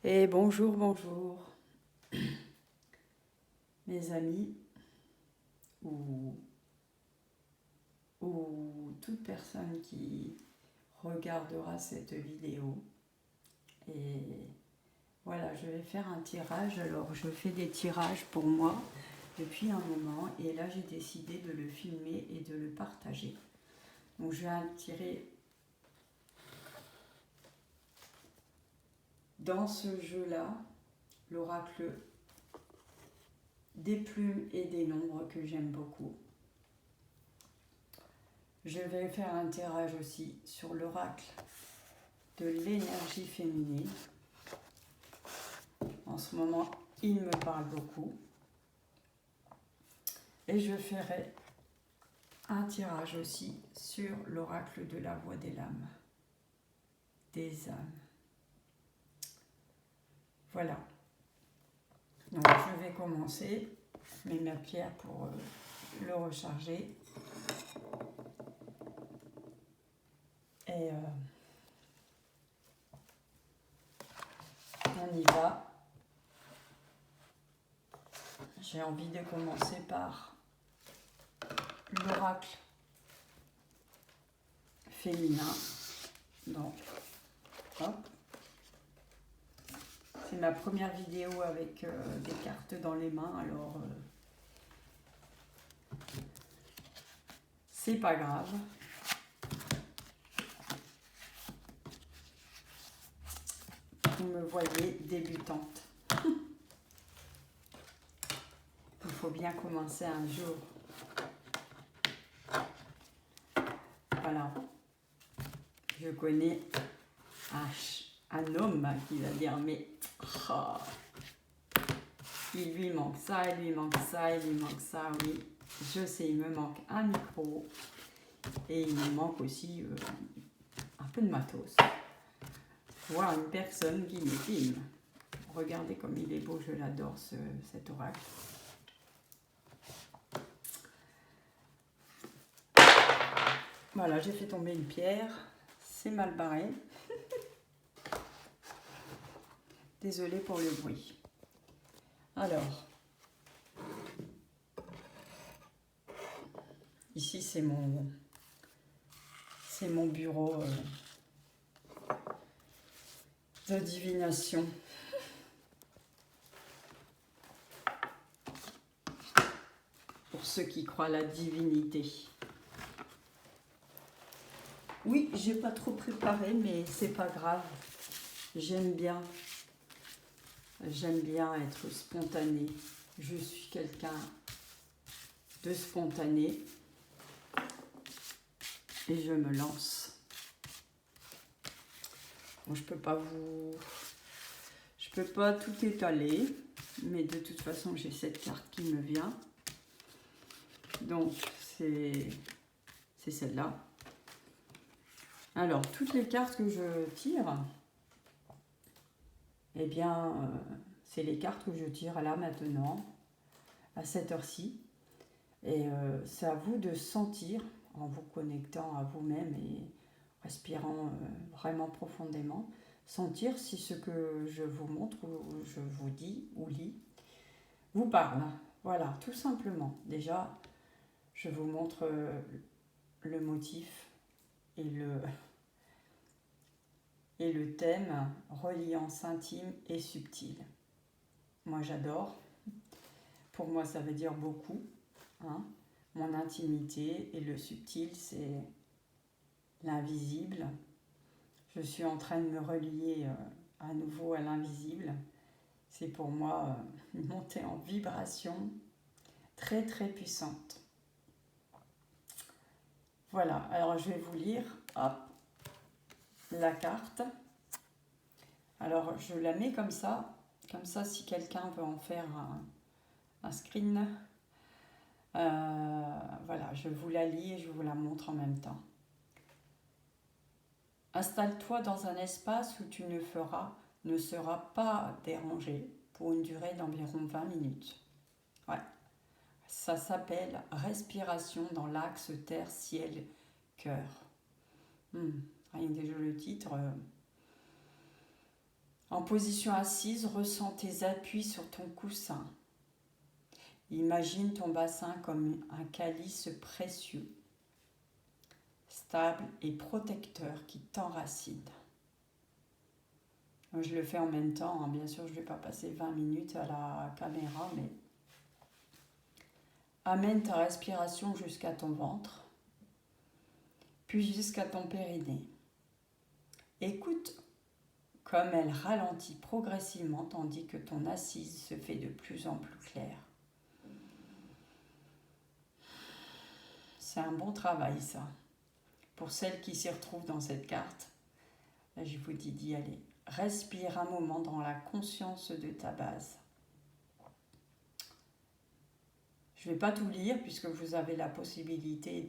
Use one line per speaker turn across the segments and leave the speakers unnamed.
Et bonjour, bonjour, mes amis, ou, ou toute personne qui regardera cette vidéo. Et voilà, je vais faire un tirage. Alors, je fais des tirages pour moi depuis un moment, et là, j'ai décidé de le filmer et de le partager. Donc, je vais tirer dans ce jeu-là l'oracle des plumes et des nombres que j'aime beaucoup. Je vais faire un tirage aussi sur l'oracle de l'énergie féminine. En ce moment, il me parle beaucoup. Et je ferai un tirage aussi sur l'oracle de la voix des âmes. Des âmes. Voilà. Donc je vais commencer. Je mets ma pierre pour le recharger. Et on y va. J'ai envie de commencer par l'oracle féminin. Donc, hop. C'est ma première vidéo avec des cartes dans les mains, alors c'est pas grave. Vous me voyez débutante. Il faut bien commencer un jour. Voilà. Je connais un homme qui va dire mais oh, il lui manque ça, il lui manque ça, il lui manque ça, oui. Je sais, il me manque un micro et il me manque aussi un peu de matos. Voilà une personne qui me filme. Regardez comme il est beau, je l'adore cet oracle. Voilà, j'ai fait tomber une pierre, c'est mal barré. Désolée pour le bruit. Alors, ici c'est mon bureau de divination. Pour ceux qui croient à la divinité. Oui, j'ai pas trop préparé, mais c'est pas grave. J'aime bien être spontanée. Je suis quelqu'un de spontané et je me lance. Bon, je peux pas tout étaler, mais de toute façon, j'ai cette carte qui me vient. Donc, c'est celle-là. Alors, toutes les cartes que je tire, eh bien, c'est les cartes que je tire là maintenant, à cette heure-ci. Et c'est à vous de sentir, en vous connectant à vous-même et respirant vraiment profondément, sentir si ce que je vous montre ou je vous dis ou lis vous parle. Voilà, tout simplement. Déjà, je vous montre le motif et le thème, reliance intime et subtile. Moi, j'adore. Pour moi, ça veut dire beaucoup. Hein. Mon intimité et le subtil, c'est l'invisible. Je suis en train de me relier à nouveau à l'invisible. C'est pour moi une montée en vibration très très puissante. Voilà, alors je vais vous lire la carte. Alors je la mets comme ça si quelqu'un veut en faire un screen, voilà, je vous la lis et je vous la montre en même temps. Installe-toi dans un espace où tu ne seras pas dérangé pour une durée d'environ 20 minutes. Ouais. Ça s'appelle respiration dans l'axe terre-ciel-cœur. Rien que déjà le titre, En position assise, ressens tes appuis sur ton coussin. Imagine ton bassin comme un calice précieux, stable et protecteur qui t'enracine. Je le fais en même temps, hein. Bien sûr je ne vais pas passer 20 minutes à la caméra, mais amène ta respiration jusqu'à ton ventre, puis jusqu'à ton périnée. Écoute comme elle ralentit progressivement tandis que ton assise se fait de plus en plus claire. C'est un bon travail ça. Pour celles qui s'y retrouvent dans cette carte, là, je vous dis d'y aller. Respire un moment dans la conscience de ta base. Je ne vais pas tout lire puisque vous avez la possibilité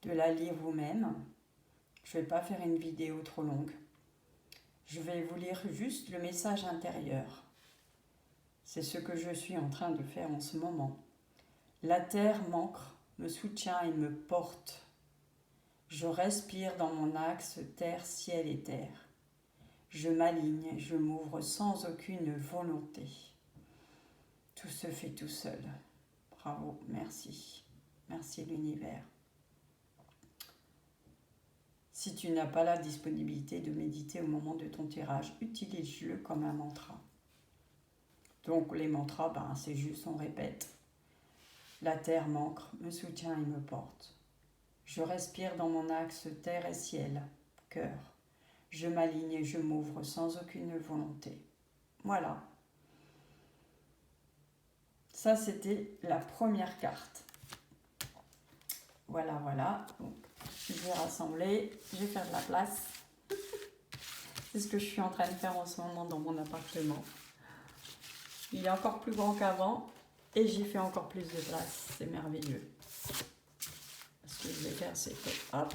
de la lire vous-même. Je ne vais pas faire une vidéo trop longue. Je vais vous lire juste le message intérieur. C'est ce que je suis en train de faire en ce moment. La terre m'ancre, me soutient et me porte. Je respire dans mon axe terre, ciel et terre. Je m'aligne, je m'ouvre sans aucune volonté. Tout se fait tout seul. Bravo, merci. Merci l'univers. Si tu n'as pas la disponibilité de méditer au moment de ton tirage, utilise-le comme un mantra. Donc les mantras, c'est juste, on répète. La terre m'ancre, me soutient et me porte. Je respire dans mon axe terre et ciel, cœur. Je m'aligne et je m'ouvre sans aucune volonté. Voilà. Ça, c'était la première carte. Voilà, voilà. Donc, je vais rassembler, je vais faire de la place. C'est ce que je suis en train de faire en ce moment dans mon appartement. Il est encore plus grand qu'avant et j'y fais encore plus de place. C'est merveilleux. Ce que je vais faire, c'est que, hop,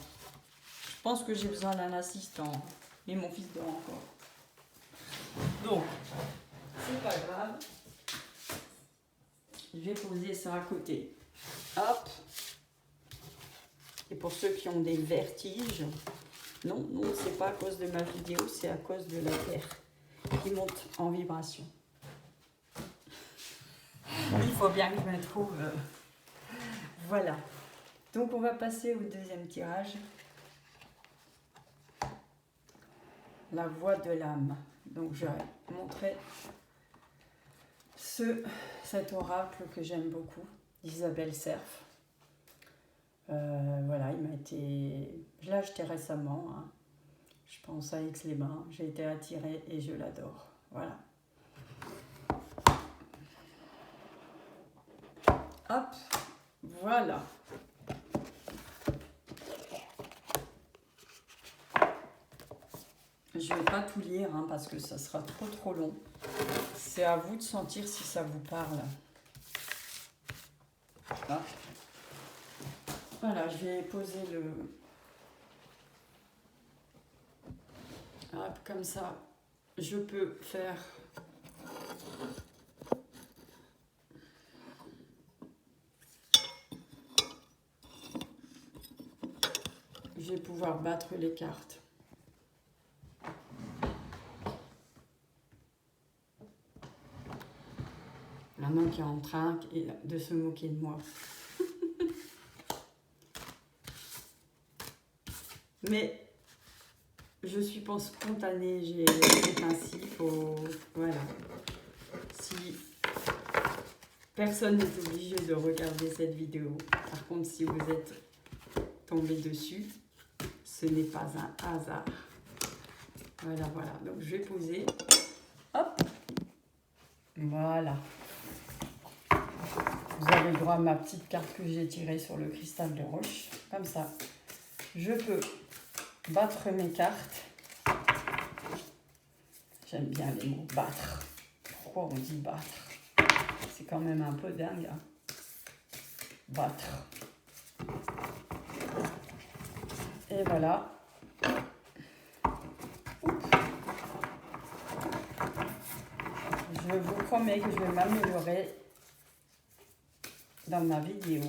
je pense que j'ai besoin d'un assistant. Et mon fils dort encore. Donc, c'est pas grave. Je vais poser ça à côté. Hop. Et pour ceux qui ont des vertiges, non, c'est pas à cause de ma vidéo, c'est à cause de la terre qui monte en vibration. Il faut bien que je me trouve. Voilà. Donc on va passer au deuxième tirage. La voix de l'âme. Donc je vais montrer cet oracle que j'aime beaucoup, Isabelle Serf. Voilà, il m'a été... Je l'ai acheté récemment. Hein. Je pense à Aix-les-Bains. J'ai été attirée et je l'adore. Voilà. Hop, voilà. Je ne vais pas tout lire parce que ça sera trop long. C'est à vous de sentir si ça vous parle. Ah. Voilà, je vais poser le... Hop, comme ça, je peux faire... Je vais pouvoir battre les cartes. Maintenant qui est en train de se moquer de moi. Mais je suis pas spontanée, c'est ainsi, voilà. Si personne n'est obligé de regarder cette vidéo, par contre si vous êtes tombé dessus, ce n'est pas un hasard. Voilà, voilà. Donc je vais poser. Hop. Voilà. Vous avez le droit à ma petite carte que j'ai tirée sur le cristal de roche. Comme ça, je peux battre mes cartes. J'aime bien les mots battre. Pourquoi on dit battre? C'est quand même un peu dingue. Hein. Battre. Et voilà. Je vous promets que je vais m'améliorer dans ma vidéo.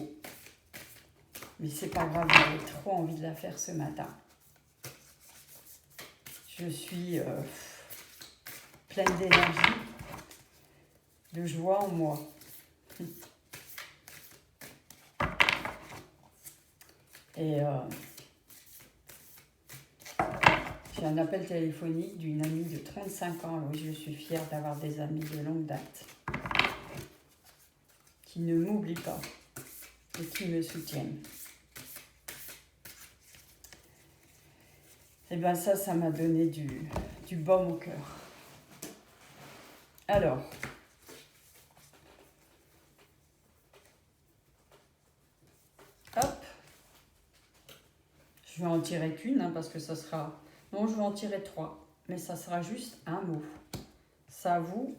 Mais c'est pas grave, j'avais trop envie de la faire ce matin. Je suis pleine d'énergie, de joie en moi. Et j'ai un appel téléphonique d'une amie de 35 ans. Oui, je suis fière d'avoir des amis de longue date qui ne m'oublient pas et qui me soutiennent. Et bien ça m'a donné du baume au cœur. Alors, hop, je vais en tirer qu'une, hein, parce que ça sera... Non, je vais en tirer 3, mais ça sera juste un mot. C'est à vous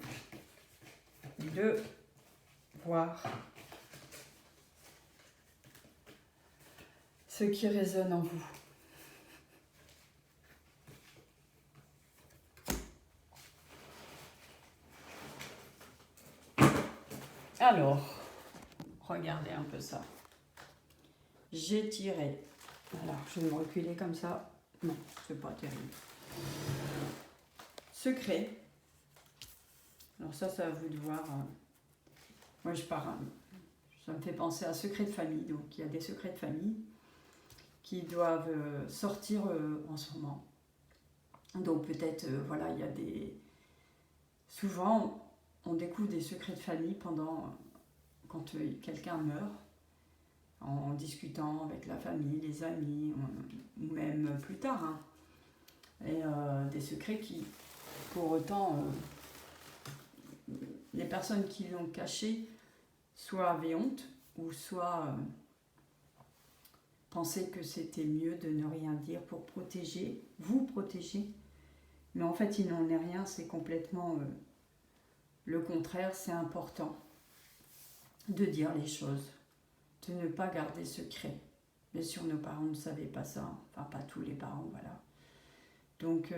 de voir ce qui résonne en vous. Alors, regardez un peu ça. J'ai tiré. Alors, je vais me reculer comme ça. Non, c'est pas terrible. Secret. Alors ça, c'est à vous de voir. Moi, je pars. Ça me fait penser à secret de famille. Donc, il y a des secrets de famille qui doivent sortir en ce moment. Donc, peut-être, voilà, il y a des... Souvent, on découvre des secrets de famille quand quelqu'un meurt, en discutant avec la famille, les amis, ou même plus tard. Hein. Et des secrets qui, pour autant, les personnes qui l'ont caché, soit avaient honte, ou soit pensaient que c'était mieux de ne rien dire pour vous protéger. Mais en fait, il n'en est rien, c'est complètement le contraire, c'est important de dire les choses, de ne pas garder secret. Bien sûr, nos parents ne savaient pas ça, enfin pas tous les parents, voilà. Donc,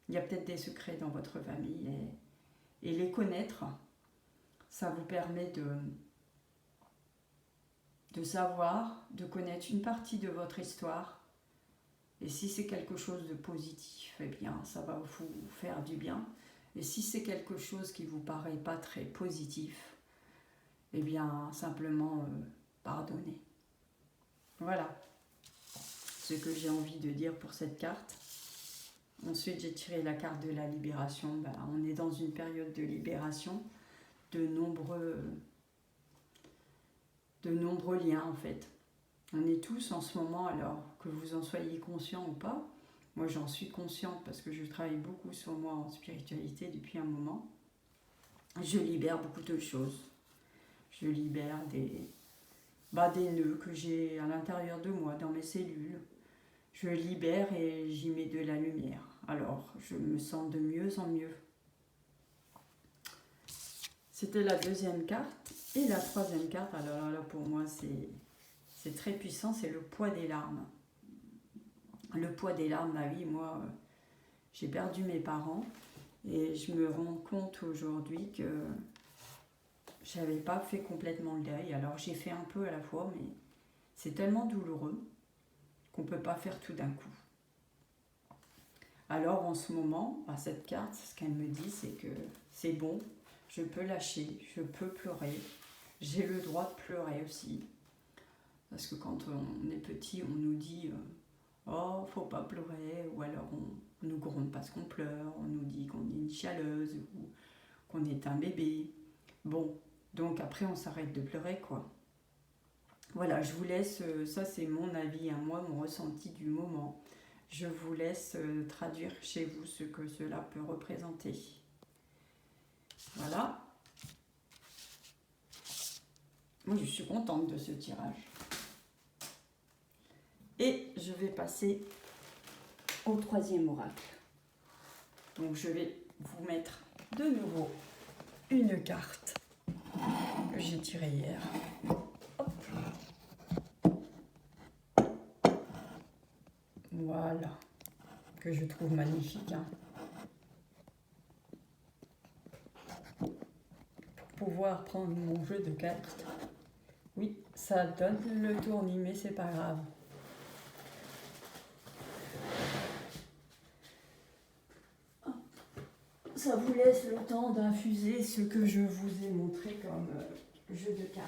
il y a peut-être des secrets dans votre famille et les connaître, ça vous permet de savoir, de connaître une partie de votre histoire. Et si c'est quelque chose de positif, eh bien, ça va vous faire du bien. Et si c'est quelque chose qui vous paraît pas très positif, eh bien, simplement pardonner. Voilà ce que j'ai envie de dire pour cette carte. Ensuite, j'ai tiré la carte de la libération. Ben, on est dans une période de libération, de nombreux liens en fait. On est tous en ce moment, alors que vous en soyez conscient ou pas. Moi, j'en suis consciente parce que je travaille beaucoup sur moi en spiritualité depuis un moment. Je libère beaucoup de choses. Je libère des nœuds que j'ai à l'intérieur de moi, dans mes cellules. Je libère et j'y mets de la lumière. Alors, je me sens de mieux en mieux. C'était la deuxième carte. Et la troisième carte, alors là, pour moi, c'est très puissant, c'est le poids des larmes. Le poids des larmes, bah oui, moi, j'ai perdu mes parents. Et je me rends compte aujourd'hui que je n'avais pas fait complètement le deuil. Alors, j'ai fait un peu à la fois, mais c'est tellement douloureux qu'on ne peut pas faire tout d'un coup. Alors en ce moment, à cette carte, ce qu'elle me dit, c'est que c'est bon, je peux lâcher, je peux pleurer, j'ai le droit de pleurer aussi. Parce que quand on est petit, on nous dit oh, faut pas pleurer, ou alors on nous gronde parce qu'on pleure, on nous dit qu'on est une chialeuse, ou qu'on est un bébé. Bon, donc après on s'arrête de pleurer, quoi. Voilà, je vous laisse, ça c'est mon avis à moi, mon ressenti du moment. Je vous laisse traduire chez vous ce que cela peut représenter. Voilà. Moi, je suis contente de ce tirage. Et je vais passer au troisième oracle. Donc, je vais vous mettre de nouveau une carte que j'ai tirée hier. Hop. Voilà. Que je trouve magnifique. Hein. Pour pouvoir prendre mon jeu de cartes. Oui, ça donne le tournis, mais c'est pas grave. ça vous laisse le temps d'infuser ce que je vous ai montré comme jeu de cartes.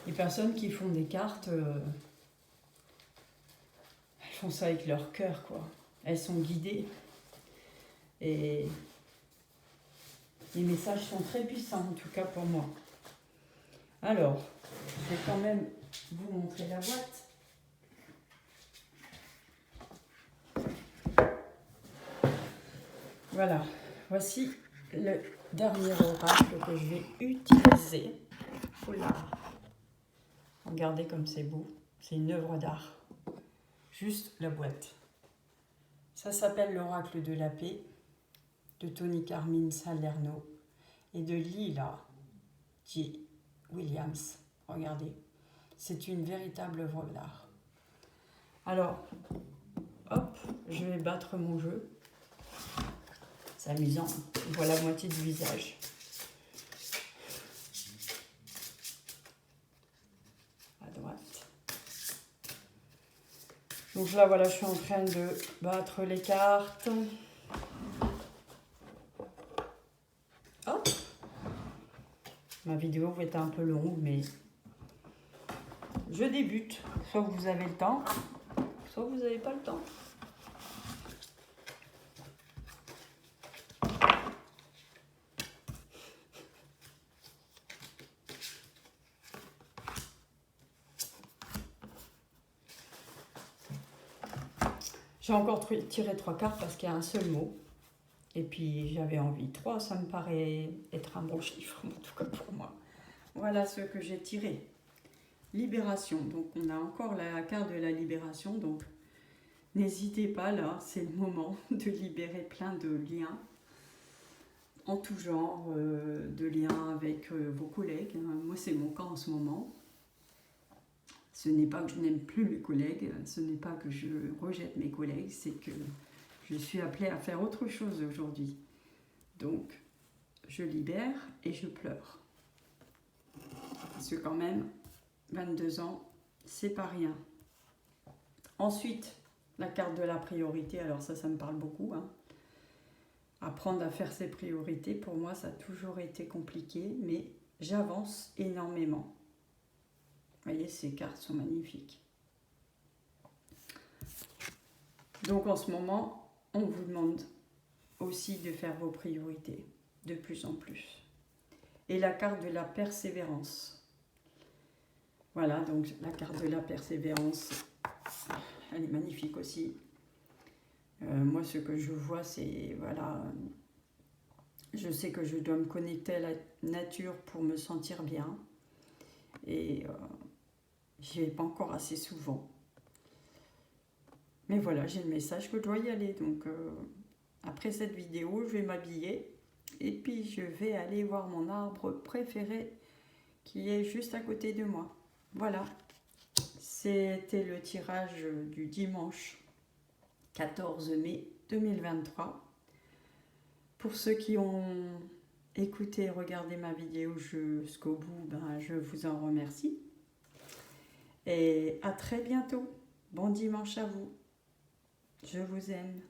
Les personnes qui font des cartes, elles font ça avec leur cœur, quoi. Elles sont guidées. Et les messages sont très puissants, en tout cas pour moi. Alors, je vais quand même vous montrer la boîte. Voilà, voici le dernier oracle que je vais utiliser. Oula, regardez comme c'est beau, c'est une œuvre d'art. Juste la boîte. Ça s'appelle l'oracle de la paix de Tony Carmine Salerno et de Lila J. Williams. Regardez, c'est une véritable œuvre d'art. Alors, hop, je vais battre mon jeu. C'est amusant, on voit la moitié du visage. À droite. Donc là, voilà, je suis en train de battre les cartes. Hop. Ma vidéo va être un peu longue, mais je débute. Soit vous avez le temps, soit vous n'avez pas le temps. J'ai encore tiré 3 cartes parce qu'il y a un seul mot. Et puis j'avais envie. 3, ça me paraît être un bon chiffre, en tout cas pour moi. Voilà ce que j'ai tiré. Libération. Donc on a encore la carte de la libération. Donc n'hésitez pas là, c'est le moment de libérer plein de liens en tout genre, de liens avec vos collègues. Moi c'est mon cas en ce moment. Ce n'est pas que je n'aime plus mes collègues, ce n'est pas que je rejette mes collègues, c'est que je suis appelée à faire autre chose aujourd'hui. Donc, je libère et je pleure. Parce que quand même, 22 ans, c'est pas rien. Ensuite, la carte de la priorité, alors ça me parle beaucoup. Apprendre à faire ses priorités, pour moi, ça a toujours été compliqué, mais j'avance énormément. Vous voyez, ces cartes sont magnifiques. Donc en ce moment, on vous demande aussi de faire vos priorités, de plus en plus. Et la carte de la persévérance. Voilà, donc la carte de la persévérance, elle est magnifique aussi. Moi, ce que je vois, c'est, voilà, je sais que je dois me connecter à la nature pour me sentir bien. Et j'y vais pas encore assez souvent. Mais voilà, j'ai le message que je dois y aller. Donc, après cette vidéo, je vais m'habiller. Et puis, je vais aller voir mon arbre préféré qui est juste à côté de moi. Voilà. C'était le tirage du dimanche 14 mai 2023. Pour ceux qui ont écouté et regardé ma vidéo jusqu'au bout, je vous en remercie. Et à très bientôt. Bon dimanche à vous. Je vous aime.